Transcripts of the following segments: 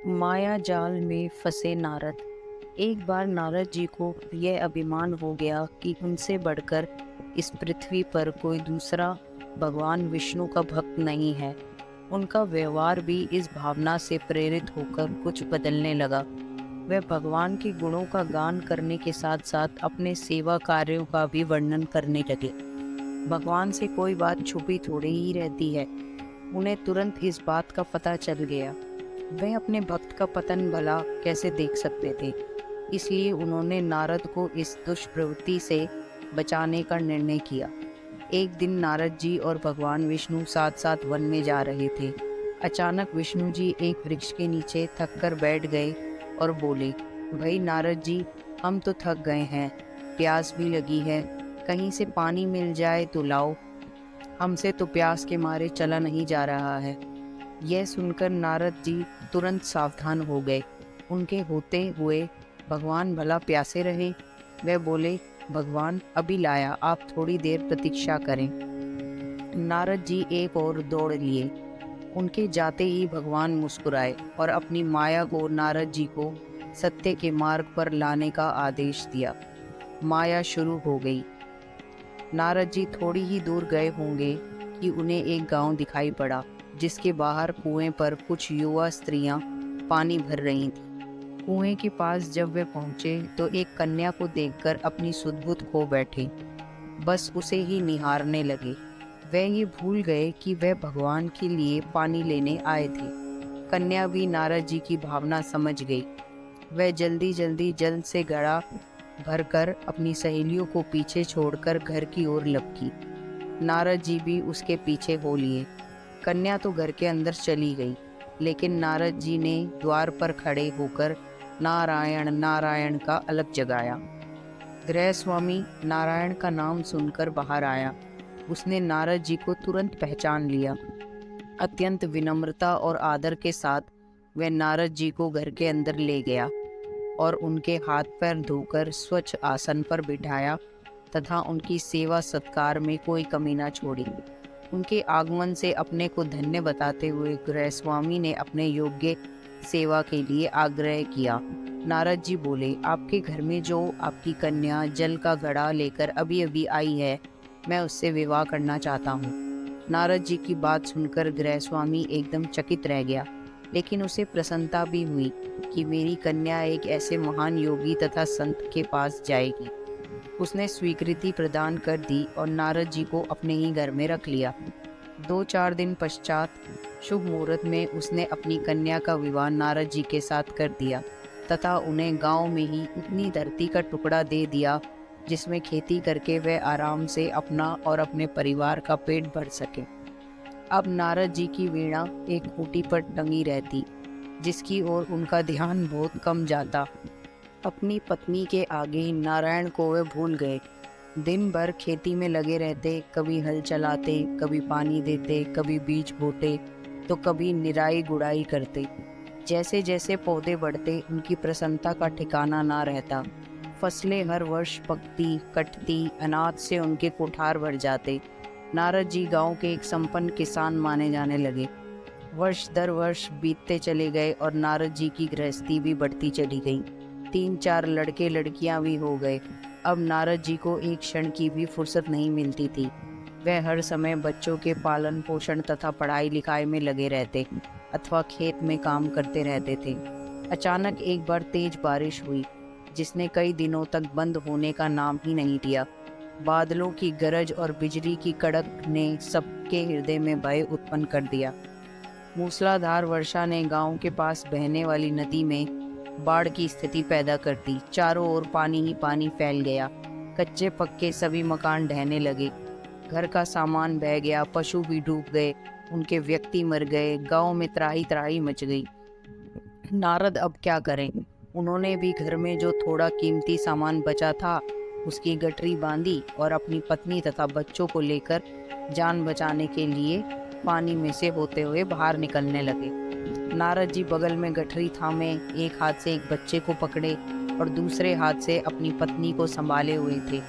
माया जाल में फंसे नारद। एक बार नारद जी को यह अभिमान हो गया कि उनसे बढ़कर इस पृथ्वी पर कोई दूसरा भगवान विष्णु का भक्त नहीं है। उनका व्यवहार भी इस भावना से प्रेरित होकर कुछ बदलने लगा। वे भगवान के गुणों का गान करने के साथ साथ अपने सेवा कार्यों का भी वर्णन करने लगे। भगवान से कोई बात छुपी थोड़ी ही रहती है। उन्हें तुरंत इस बात का पता चल गया। वह अपने भक्त का पतन भला कैसे देख सकते थे। इसलिए उन्होंने नारद को इस दुष्प्रवृत्ति से बचाने का निर्णय किया। एक दिन नारद जी और भगवान विष्णु साथ साथ वन में जा रहे थे। अचानक विष्णु जी एक वृक्ष के नीचे थक कर बैठ गए और बोले, भाई नारद जी, हम तो थक गए हैं, प्यास भी लगी है, कहीं से पानी मिल जाए तो लाओ, हमसे तो प्यास के मारे चला नहीं जा रहा है। यह सुनकर नारद जी तुरंत सावधान हो गए। उनके होते हुए भगवान भला प्यासे रहे। वे बोले, भगवान अभी लाया, आप थोड़ी देर प्रतीक्षा करें। नारद जी एक और दौड़ लिए। उनके जाते ही भगवान मुस्कुराए और अपनी माया को नारद जी को सत्य के मार्ग पर लाने का आदेश दिया। माया शुरू हो गई। नारद जी थोड़ी ही दूर गए होंगे कि उन्हें एक गांव दिखाई पड़ा, जिसके बाहर कुएं पर कुछ युवा स्त्रियां पानी भर रही थीं। कुएं के पास जब वे पहुंचे तो एक कन्या को देखकर अपनी सुध-बुध खो बैठे। बस उसे ही निहारने लगे। वे ये भूल गए कि वह भगवान के लिए पानी लेने आए थे। कन्या भी नारद जी की भावना समझ गई। वह जल्दी जल्दी जल से घड़ा भरकर अपनी सहेलियों को पीछे छोड़कर घर की ओर लपकी। नारद जी भी उसके पीछे हो लिए। कन्या तो घर के अंदर चली गई, लेकिन नारद जी ने द्वार पर खड़े होकर नारायण नारायण का अलग जगाया। गृह स्वामी नारायण का नाम सुनकर बाहर आया। उसने नारद जी को तुरंत पहचान लिया। अत्यंत विनम्रता और आदर के साथ वह नारद जी को घर के अंदर ले गया और उनके हाथ पैर धोकर स्वच्छ आसन पर बिठाया तथा उनकी सेवा सत्कार में कोई कमी न छोड़ी। उनके आगमन से अपने को धन्य बताते हुए गृहस्वामी ने अपने योग्य सेवा के लिए आग्रह किया। नारद जी बोले, आपके घर में जो आपकी कन्या जल का घड़ा लेकर अभी अभी आई है, मैं उससे विवाह करना चाहता हूँ। नारद जी की बात सुनकर गृहस्वामी एकदम चकित रह गया, लेकिन उसे प्रसन्नता भी हुई कि मेरी कन्या एक ऐसे महान योगी तथा संत के पास जाएगी। उसने स्वीकृति प्रदान कर दी और नारद जी को अपने ही घर में रख लिया। 2-4 दिन पश्चात शुभ मुहूर्त में उसने अपनी कन्या का विवाह नारद जी के साथ कर दिया तथा उन्हें गांव में ही इतनी धरती का टुकड़ा दे दिया जिसमें खेती करके वह आराम से अपना और अपने परिवार का पेट भर सके। अब नारद जी की वीणा एक खूंटी पर टंगी रहती, जिसकी ओर उनका ध्यान बहुत कम जाता। अपनी पत्नी के आगे नारायण को वे भूल गए। दिन भर खेती में लगे रहते, कभी हल चलाते, कभी पानी देते, कभी बीज बोते, तो कभी निराई गुड़ाई करते। जैसे जैसे पौधे बढ़ते, उनकी प्रसन्नता का ठिकाना ना रहता। फसलें हर वर्ष पकती कटती, अनाज से उनके कोठार भर जाते। नारद जी गांव के एक संपन्न किसान माने जाने लगे। वर्ष दर वर्ष बीतते चले गए और नारद जी की गृहस्थी भी बढ़ती चली गई। 3-4 लड़के लड़कियां भी हो गए। अब नारद जी को एक क्षण की भी फुर्सत नहीं मिलती थी। वह हर समय बच्चों के पालन पोषण तथा पढ़ाई लिखाई में लगे रहते अथवा खेत में काम करते रहते थे। अचानक एक बार तेज बारिश हुई, जिसने कई दिनों तक बंद होने का नाम ही नहीं लिया। बादलों की गरज और बिजली की कड़क ने सबके हृदय में भय उत्पन्न कर दिया। मूसलाधार वर्षा ने गांव के पास बहने वाली नदी में बाढ़ की स्थिति पैदा कर दी। चारों ओर पानी ही पानी फैल गया। कच्चे पक्के सभी मकान ढहने लगे। घर का सामान बह गया, पशु भी डूब गए, उनके व्यक्ति मर गए। गांव में त्राही त्राही मच गई। नारद अब क्या करें? उन्होंने भी घर में जो थोड़ा कीमती सामान बचा था उसकी गठरी बांधी और अपनी पत्नी तथा बच्चों को लेकर जान बचाने के लिए पानी में से होते हुए बाहर निकलने लगे। नारद जी बगल में गठरी थामे एक हाथ से एक बच्चे को पकड़े और दूसरे हाथ से अपनी पत्नी को संभाले हुए थे।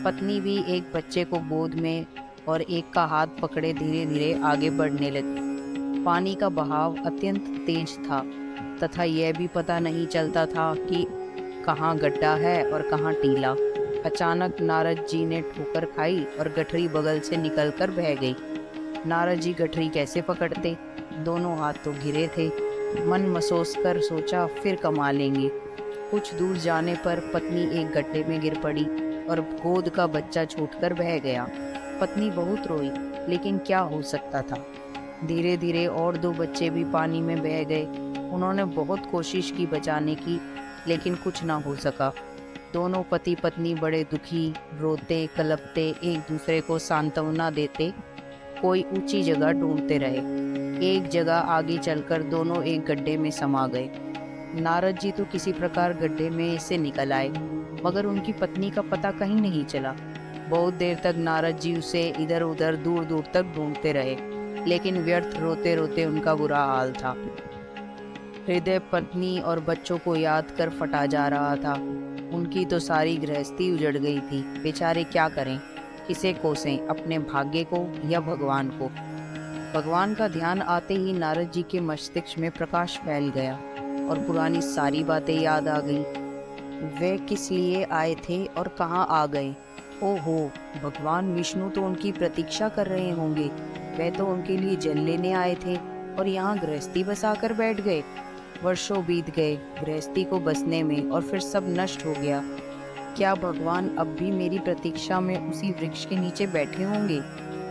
पत्नी भी एक बच्चे को गोद में और एक का हाथ पकड़े धीरे धीरे आगे बढ़ने लगी। पानी का बहाव अत्यंत तेज था तथा यह भी पता नहीं चलता था कि कहाँ गड्ढा है और कहाँ टीला। अचानक नारद जी ने ठोकर खाई और गठरी बगल से निकलकर बह गई। नारद जी गठरी कैसे पकड़ते? दोनों हाथ तो घिरे थे। मन मसोस कर सोचा फिर कमा लेंगे। कुछ दूर जाने पर पत्नी एक गड्ढे में गिर पड़ी और गोद का बच्चा छूटकर बह गया। पत्नी बहुत रोई, लेकिन क्या हो सकता था। धीरे धीरे और दो बच्चे भी पानी में बह गए। उन्होंने बहुत कोशिश की बचाने की, लेकिन कुछ ना हो सका। दोनों पति पत्नी बड़े दुखी, रोते कलपते एक दूसरे को सांत्वना देते कोई ऊंची जगह ढूंढते रहे। एक जगह आगे चलकर दोनों एक गड्ढे में समा गए। नारद जी तो किसी प्रकार गड्ढे में से निकल आए, मगर उनकी पत्नी का पता कहीं नहीं चला। बहुत देर तक नारद जी उसे इधर उधर दूर दूर तक ढूंढते रहे, लेकिन व्यर्थ, रोते रोते उनका बुरा हाल था। हृदय पत्नी और बच्चों को याद कर फटा जा रहा था। उनकी तो सारी गृहस्थी उजड़ गई थी। बेचारे क्या करें, किसे कोसें, अपने भाग्य को या भगवान को। भगवान का ध्यान आते ही नारद जी के मस्तिष्क में प्रकाश फैल गया और पुरानी सारी बातें याद आ गईं। वे किस लिए आए थे और कहाँ आ गए? ओहो, भगवान विष्णु तो उनकी प्रतीक्षा कर रहे होंगे। वे तो उनके लिए जल लेने आए थे और यहाँ गृहस्थी बसाकर बैठ गए। वर्षों बीत गए गृहस्थी को बसने में और फिर सब नष्ट हो गया। क्या भगवान अब भी मेरी प्रतीक्षा में उसी वृक्ष के नीचे बैठे होंगे?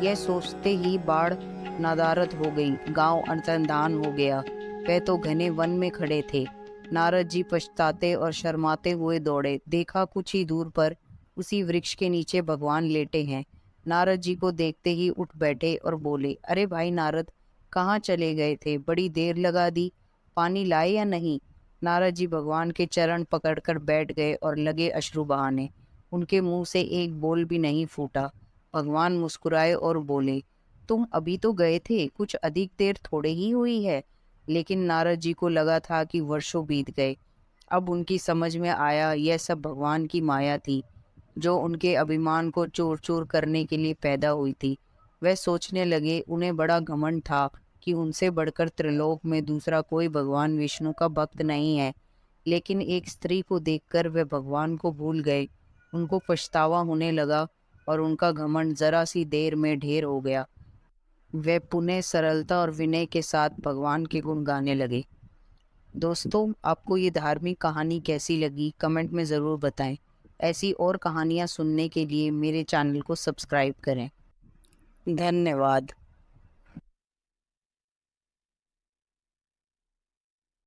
यह सोचते ही बाढ़ नदारद हो गई। गांव अंतर्धान हो गया। वे तो घने वन में खड़े थे। नारद जी पछताते और शर्माते हुए दौड़े। देखा कुछ ही दूर पर उसी वृक्ष के नीचे भगवान लेटे हैं। नारद जी को देखते ही उठ बैठे और बोले, अरे भाई नारद, कहाँ चले गए थे? बड़ी देर लगा दी। पानी लाए या नहीं? नारद जी भगवान के चरण पकड़कर बैठ गए और लगे अश्रु बहाने। उनके मुंह से एक बोल भी नहीं फूटा। भगवान मुस्कुराए और बोले, तुम अभी तो गए थे, कुछ अधिक देर थोड़े ही हुई है। लेकिन नारद जी को लगा था कि वर्षों बीत गए। अब उनकी समझ में आया यह सब भगवान की माया थी, जो उनके अभिमान को चूर चूर करने के लिए पैदा हुई थी। वह सोचने लगे उन्हें बड़ा घमंड था कि उनसे बढ़कर त्रिलोक में दूसरा कोई भगवान विष्णु का भक्त नहीं है। लेकिन एक स्त्री को देखकर वे भगवान को भूल गए। उनको पछतावा होने लगा और उनका घमंड जरा सी देर में ढेर हो गया। वे पुनः सरलता और विनय के साथ भगवान के गुण गाने लगे। दोस्तों, आपको ये धार्मिक कहानी कैसी लगी कमेंट में ज़रूर बताएं। ऐसी और कहानियाँ सुनने के लिए मेरे चैनल को सब्सक्राइब करें। धन्यवाद।